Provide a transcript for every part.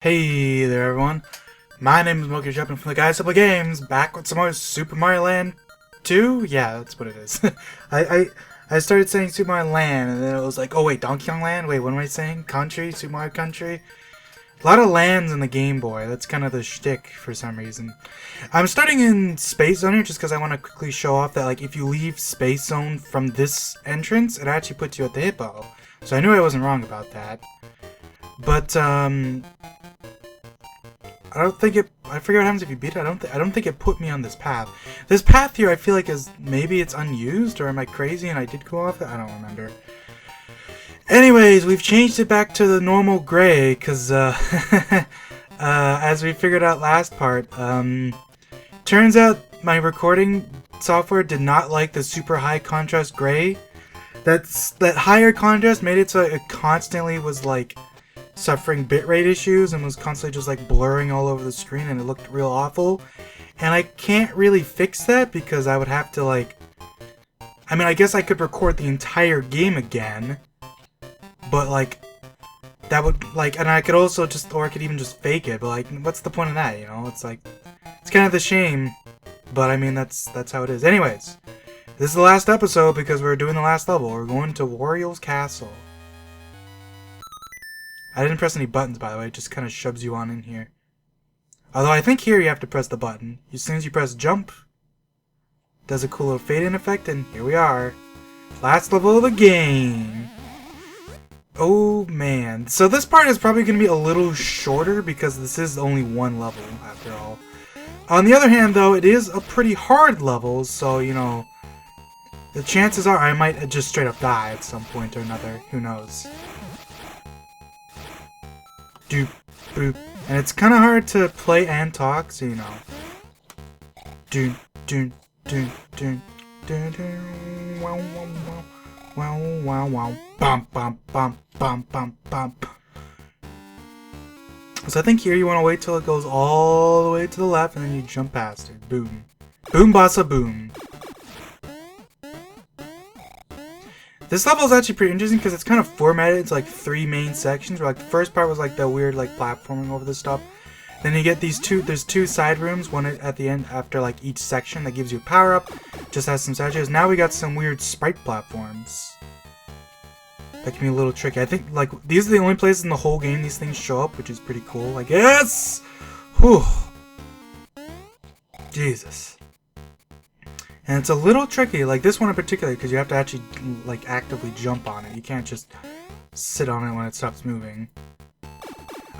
Hey there everyone, my name is Moki Jumping from the Guys Simple Games, back with some more Super Mario Land 2? Yeah, that's what it is. I started saying Super Mario Land, and then it was like, oh wait, Donkey Kong Land? Wait, what am I saying? Country? Super Mario Country? A lot of lands in the Game Boy, that's kind of the shtick for some reason. I'm starting in Space Zone here just because I want to quickly show off that like if you leave Space Zone from this entrance, it actually puts you at the Hippo. So I knew I wasn't wrong about that. But, I don't think it. I forget what happens if you beat it. I don't think it put me on this path. This path here, I feel like is maybe it's unused, or am I crazy and I did go off it? I don't remember. Anyways, we've changed it back to the normal gray because, as we figured out last part, turns out my recording software did not like the super high contrast gray. That higher contrast made it so it constantly was like suffering bitrate issues and was constantly just like blurring all over the screen, and it looked real awful. And I can't really fix that because I would have to like, I mean, I guess I could record the entire game again, but like that would like, and I could also just, or I could even just fake it, but like what's the point of that, you know? It's like, it's kind of the shame, but I mean that's how it is. Anyways, this is the last episode because we're doing the last level. We're going to Wario's Castle. I didn't press any buttons, by the way. It just kind of shoves you on in here. Although I think here you have to press the button. As soon as you press jump, does a cool little fade-in effect, and here we are. Last level of the game. Oh, man. So this part is probably going to be a little shorter because this is only one level, after all. On the other hand, though, it is a pretty hard level, so, you know, the chances are I might just straight up die at some point or another. Who knows? Doop, boop. And it's kind of hard to play and talk, so you know. Doon, doon, doon, doon, doon, doon, wow, wow, wow, wow, wow, wow, bump, bump, bump, bump, bump, bump. So I think here you want to wait till it goes all the way to the left, and then you jump past it. Boom. Boom, bossa, boom. This level is actually pretty interesting because it's kind of formatted. It's like three main sections. Where like the first part was like the weird like platforming over the stuff. Then you get these there's two side rooms, one at the end after like each section that gives you a power up. Just has some statues. Now we got some weird sprite platforms. That can be a little tricky. I think like these are the only places in the whole game these things show up, which is pretty cool. Like yes! Whew. Jesus. And it's a little tricky, like this one in particular, because you have to actually like actively jump on it. You can't just sit on it when it stops moving.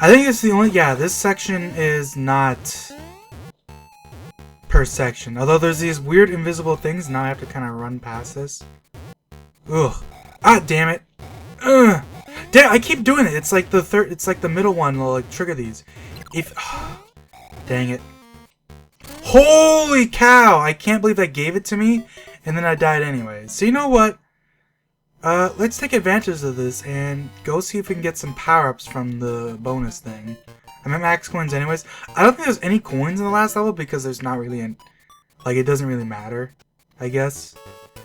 I think it's the only, yeah, this section is not per section. Although there's these weird invisible things, now I have to kind of run past this. Ugh. Ah, damn it. Ugh. Damn, I keep doing it. It's like the third, it's like the middle one will like trigger these. If, dang it. Holy cow! I can't believe that gave it to me, and then I died anyways. So you know what? Let's take advantage of this and go see if we can get some power-ups from the bonus thing. I'm at max coins anyways. I don't think there's any coins in the last level because there's not really an... like, it doesn't really matter, I guess.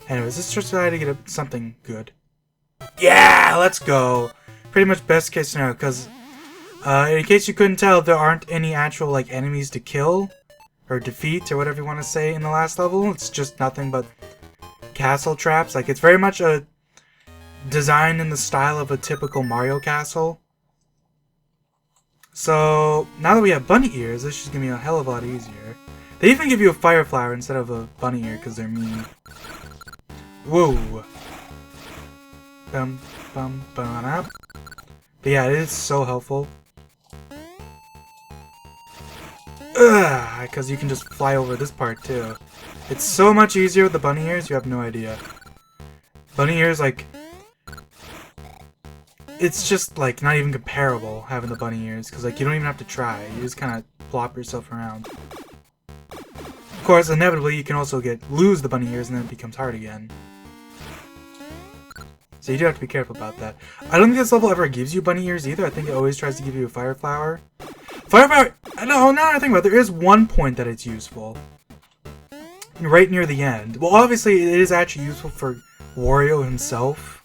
Anyways, let's just try to get something good. Yeah! Let's go! Pretty much best case scenario, because in case you couldn't tell, there aren't any actual, like, enemies to kill. Or defeat, or whatever you want to say in the last level. It's just nothing but castle traps. Like, it's very much a design in the style of a typical Mario castle. So, now that we have bunny ears, this is going to be a hell of a lot easier. They even give you a fire flower instead of a bunny ear, because they're mean. Whoa. Bum, bum, bum, up. But yeah, it is so helpful. Ugh, because you can just fly over this part too. It's so much easier with the bunny ears, you have no idea. Bunny ears, like... it's just, like, not even comparable, having the bunny ears, because, like, you don't even have to try. You just kind of plop yourself around. Of course, inevitably, you can also lose the bunny ears, and then it becomes hard again. So you do have to be careful about that. I don't think this level ever gives you bunny ears either. I think it always tries to give you a fire flower. Fire flower, no, now I think about it, there is one point that it's useful. Right near the end. Well, obviously, it is actually useful for Wario himself.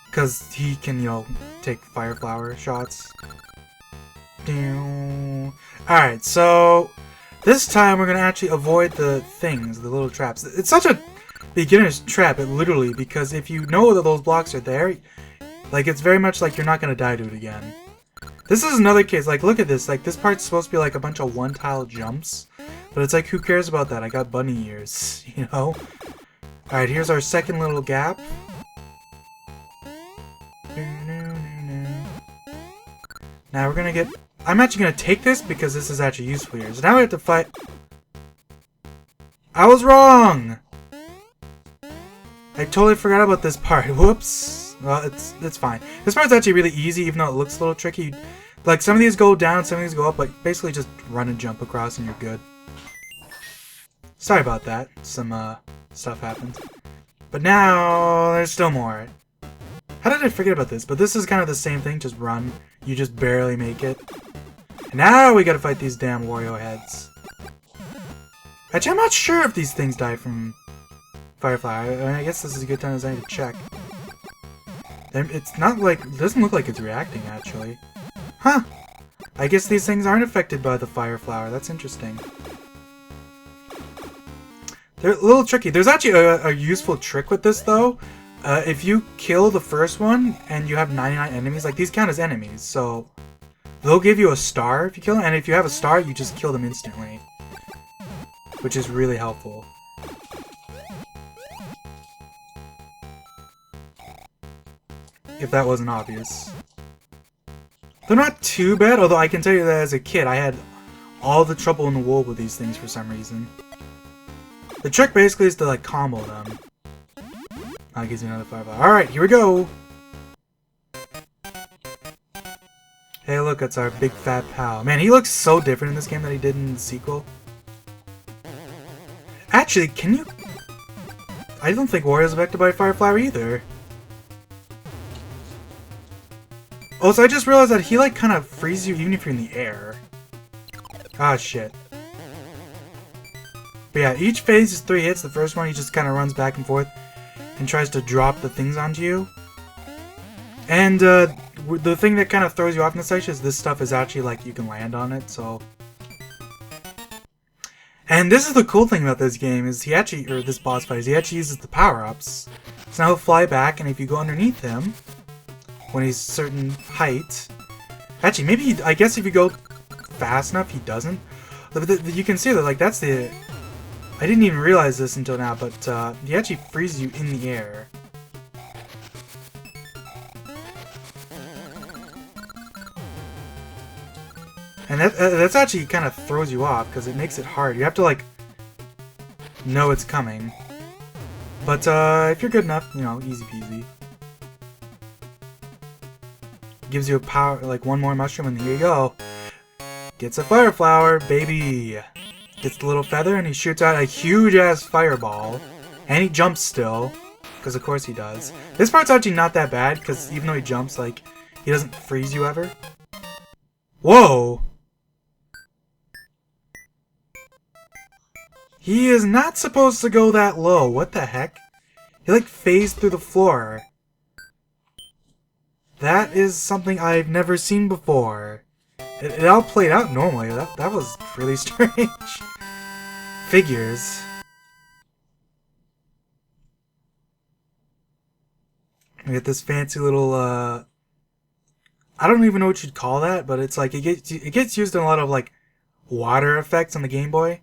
Because he can, you know, take fire flower shots. Alright, so this time we're gonna actually avoid the things, the little traps. It's such a beginner's trap, literally, because if you know that those blocks are there, like, it's very much like you're not gonna die to it again. This is another case, like, look at this, like, this part's supposed to be like a bunch of one-tile jumps, but it's like, who cares about that? I got bunny ears, you know? Alright, here's our second little gap. Now we're gonna get... I'm actually gonna take this because this is actually useful here. So now we have to fight... I was wrong! I totally forgot about this part. Whoops. Well, it's fine. This part's actually really easy, even though it looks a little tricky. Like, some of these go down, some of these go up, but basically just run and jump across and you're good. Sorry about that. Some, stuff happened. But now, there's still more. How did I forget about this? But this is kind of the same thing, just run. You just barely make it. And now we gotta fight these damn Wario heads. Actually, I'm not sure if these things die from Firefly. I guess this is a good time as any to check. It's not like... It doesn't look like it's reacting, actually. Huh! I guess these things aren't affected by the Fire Flower. That's interesting. They're a little tricky. There's actually a useful trick with this, though. If you kill the first one, and you have 99 enemies, like, these count as enemies, so... They'll give you a star if you kill them, and if you have a star, you just kill them instantly. Which is really helpful. If that wasn't obvious. They're not too bad, although I can tell you that as a kid, I had all the trouble in the world with these things for some reason. The trick basically is to, like, combo them. That gives you another 5. Alright, here we go! Hey look, that's our big fat pal. Man, he looks so different in this game than he did in the sequel. Actually, can you... I don't think Wario's affected by Fire Flower either. Oh, so I just realized that he, like, kind of freezes you even if you're in the air. Ah, shit. But yeah, each phase is 3 hits. The first one, he just kind of runs back and forth and tries to drop the things onto you. And, the thing that kind of throws you off in this section is this stuff is actually, like, you can land on it, so... And this is the cool thing about this game, is he actually, or this boss fight, is he actually uses the power-ups. So now he'll fly back, and if you go underneath him, when he's a certain height... Actually, maybe, I guess if you go fast enough, he doesn't. You can see that, like, that's the... I didn't even realize this until now, but he actually freezes you in the air. And that's actually kind of throws you off, because it makes it hard. You have to, like, know it's coming. But, if you're good enough, you know, easy peasy. Gives you a power, like, one more mushroom, and here you go. Gets a Fire Flower, baby! Gets the little feather, and he shoots out a huge-ass fireball. And he jumps still, because of course he does. This part's actually not that bad, because even though he jumps, like, he doesn't freeze you ever. Whoa! He is not supposed to go that low. What the heck? He, like, phased through the floor. That is something I've never seen before. It all played out normally. That was really strange. Figures. We get this fancy little, I don't even know what you'd call that, but it's like, it gets used in a lot of, like, water effects on the Game Boy.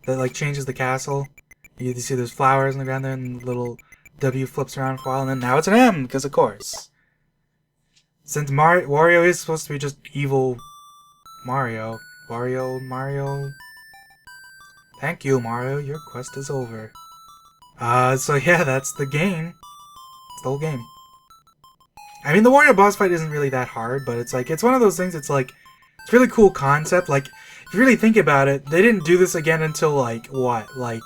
That, like, changes the castle. You see there's flowers on the ground there, and the little W flips around for a while, and then now it's an M, because of course. Since Wario is supposed to be just evil Mario. Mario. Thank you, Mario. Your quest is over. So yeah, that's the game. It's the whole game. I mean, the Wario boss fight isn't really that hard, but it's like, it's one of those things, it's like, it's a really cool concept. Like, if you really think about it, they didn't do this again until, like, what? Like,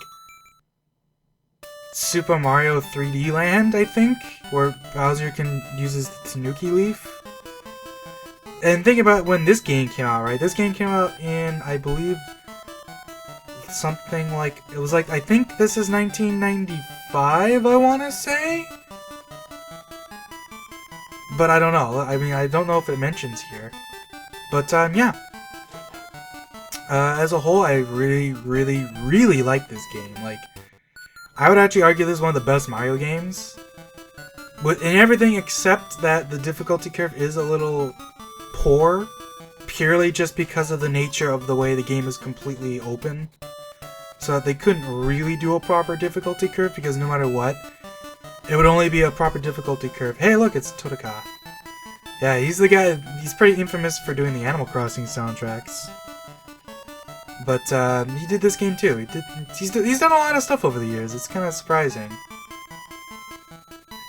Super Mario 3D Land, I think? Where Bowser can use his Tanuki Leaf? And think about when this game came out, right? This game came out in, I believe, something like... It was like, I think this is 1995, I want to say? But I don't know. I mean, I don't know if it mentions here. But, yeah. As a whole, I really, really, really like this game. Like, I would actually argue this is one of the best Mario games. In everything except that the difficulty curve is a little poor, purely just because of the nature of the way the game is completely open. So that they couldn't really do a proper difficulty curve, because no matter what, it would only be a proper difficulty curve. Hey, look, it's Totaka. Yeah, he's the guy, he's pretty infamous for doing the Animal Crossing soundtracks. But, he did this game too. He's done a lot of stuff over the years. It's kind of surprising.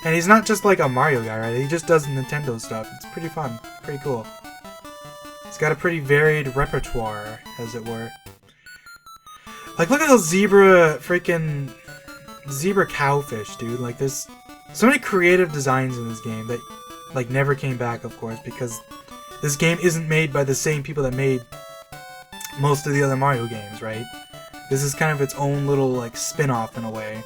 And he's not just like a Mario guy, right? He just does Nintendo stuff. It's pretty fun. Pretty cool. He's got a pretty varied repertoire, as it were. Like, look at those zebra cowfish, dude. Like, there's so many creative designs in this game that, like, never came back, of course, because this game isn't made by the same people that made most of the other Mario games, right? This is kind of its own little, like, spin-off in a way.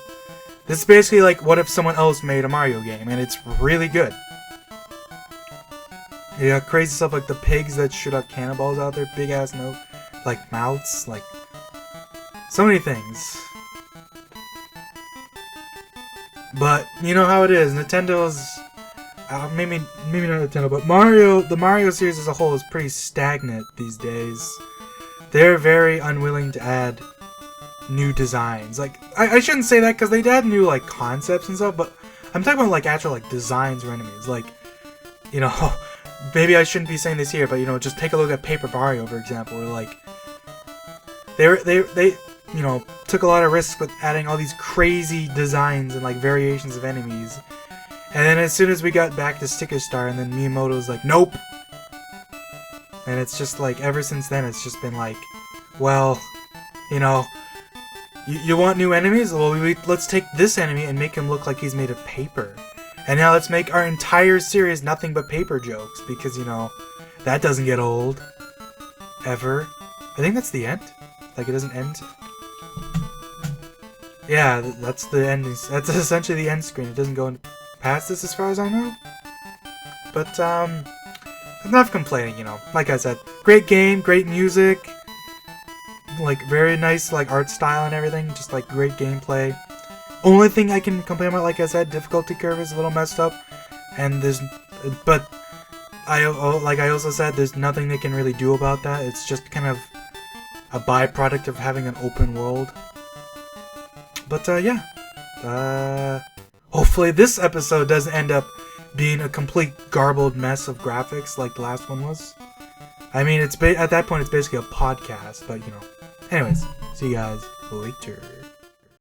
This is basically like, what if someone else made a Mario game, and it's really good. You got crazy stuff like the pigs that shoot out cannonballs out there, big-ass like, mouths, like, so many things. But, you know how it is, Nintendo's, maybe not Nintendo, but the Mario series as a whole is pretty stagnant these days. They're very unwilling to add new designs. Like, I shouldn't say that because they add new, like, concepts and stuff, but I'm talking about, like, actual, like, designs or enemies. Like, you know, maybe I shouldn't be saying this here, but, you know, just take a look at Paper Mario, for example, where, like, they you know, took a lot of risks with adding all these crazy designs and, like, variations of enemies. And then as soon as we got back to Sticker Star, and then Miyamoto was like, nope! And it's just like, ever since then, it's just been like, well, you know, you want new enemies? Well, let's take this enemy and make him look like he's made of paper. And now let's make our entire series nothing but paper jokes, because, you know, that doesn't get old. Ever. I think that's the end. Like, it doesn't end. Yeah, that's the ending. That's essentially the end screen. It doesn't go past this as far as I know. But, enough complaining, you know. Like I said, great game, great music, like, very nice, like, art style and everything, just, like, great gameplay. Only thing I can complain about, like I said, difficulty curve is a little messed up, and but, like I also said, there's nothing they can really do about that. It's just kind of a byproduct of having an open world. But, yeah. Hopefully this episode doesn't end up being a complete garbled mess of graphics like the last one was. I mean, at that point, it's basically a podcast, but, you know. Anyways, see you guys later.